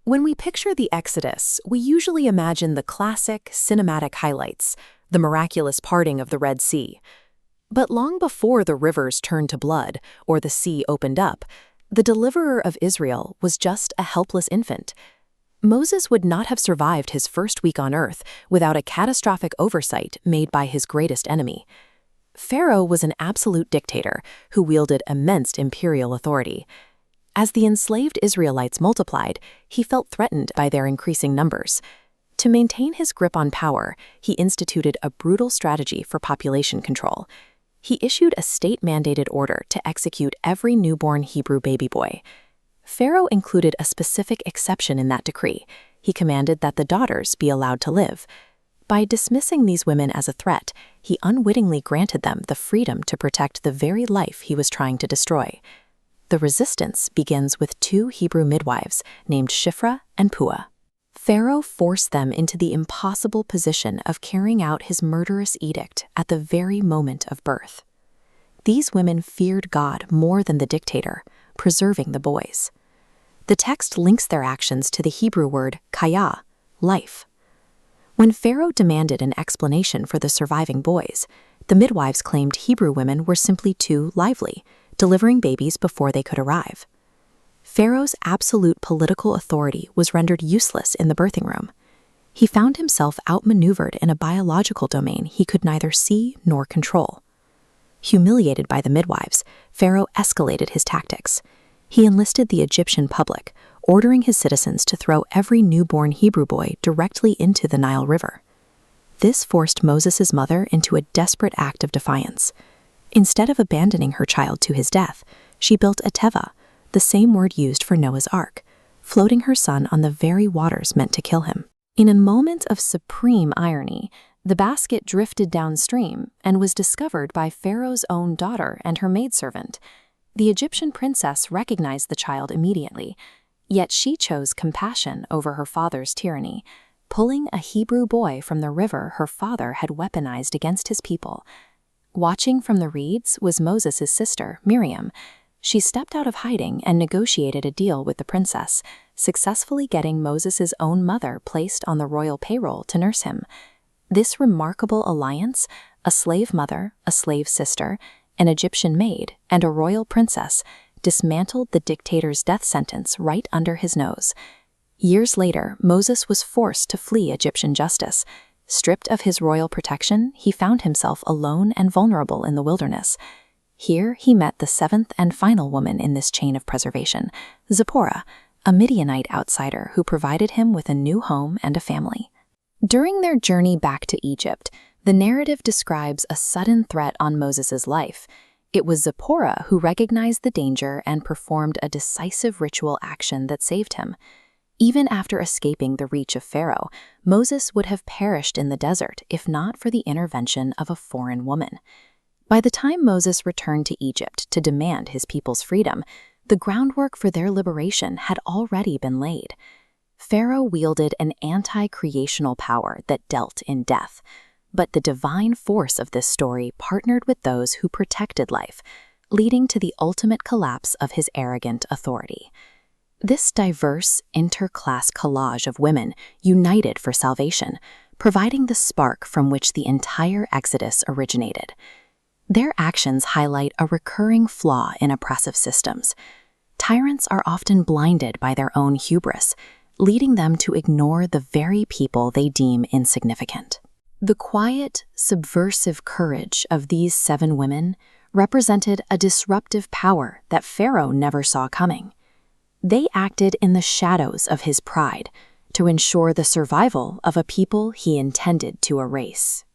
When we picture the Exodus, we usually imagine the classic, cinematic highlights, the miraculous parting of the Red Sea. But long before the rivers turned to blood or the sea opened up, the deliverer of Israel was just a helpless infant. Moses would not have survived his first week on earth without a catastrophic oversight made by his greatest enemy. Pharaoh was an absolute dictator who wielded immense imperial authority. As the enslaved Israelites multiplied, he felt threatened by their increasing numbers. To maintain his grip on power, he instituted a brutal strategy for population control. He issued a state-mandated order to execute every newborn Hebrew baby boy. Pharaoh included a specific exception in that decree. He commanded that the daughters be allowed to live. By dismissing these women as a threat, he unwittingly granted them the freedom to protect the very life he was trying to destroy. The resistance begins with two Hebrew midwives named Shiphrah and Puah. Pharaoh forced them into the impossible position of carrying out his murderous edict at the very moment of birth. These women feared God more than the dictator, preserving the boys. The text links their actions to the Hebrew word kaya, life. When Pharaoh demanded an explanation for the surviving boys, the midwives claimed Hebrew women were simply too lively, delivering babies before they could arrive. Pharaoh's absolute political authority was rendered useless in the birthing room. He found himself outmaneuvered in a biological domain he could neither see nor control. Humiliated by the midwives, Pharaoh escalated his tactics. He enlisted the Egyptian public, ordering his citizens to throw every newborn Hebrew boy directly into the Nile River. This forced Moses' mother into a desperate act of defiance. Instead of abandoning her child to his death, she built a teva, the same word used for Noah's Ark, floating her son on the very waters meant to kill him. In a moment of supreme irony, the basket drifted downstream and was discovered by Pharaoh's own daughter and her maidservant. The Egyptian princess recognized the child immediately, yet she chose compassion over her father's tyranny, pulling a Hebrew boy from the river her father had weaponized against his people. Watching from the reeds was Moses' sister, Miriam. She stepped out of hiding and negotiated a deal with the princess, successfully getting Moses' own mother placed on the royal payroll to nurse him. This remarkable alliance, a slave mother, a slave sister, an Egyptian maid, and a royal princess, dismantled the dictator's death sentence right under his nose. Years later, Moses was forced to flee Egyptian justice. Stripped of his royal protection, he found himself alone and vulnerable in the wilderness. Here he met the seventh and final woman in this chain of preservation, Zipporah, a Midianite outsider who provided him with a new home and a family. During their journey back to Egypt, the narrative describes a sudden threat on Moses' life. It was Zipporah who recognized the danger and performed a decisive ritual action that saved him. Even after escaping the reach of Pharaoh, Moses would have perished in the desert if not for the intervention of a foreign woman. By the time Moses returned to Egypt to demand his people's freedom, the groundwork for their liberation had already been laid. Pharaoh wielded an anti-creational power that dealt in death, but the divine force of this story partnered with those who protected life, leading to the ultimate collapse of his arrogant authority. This diverse, interclass collage of women united for salvation, providing the spark from which the entire Exodus originated. Their actions highlight a recurring flaw in oppressive systems. Tyrants are often blinded by their own hubris, leading them to ignore the very people they deem insignificant. The quiet, subversive courage of these 7 women represented a disruptive power that Pharaoh never saw coming. They acted in the shadows of his pride to ensure the survival of a people he intended to erase.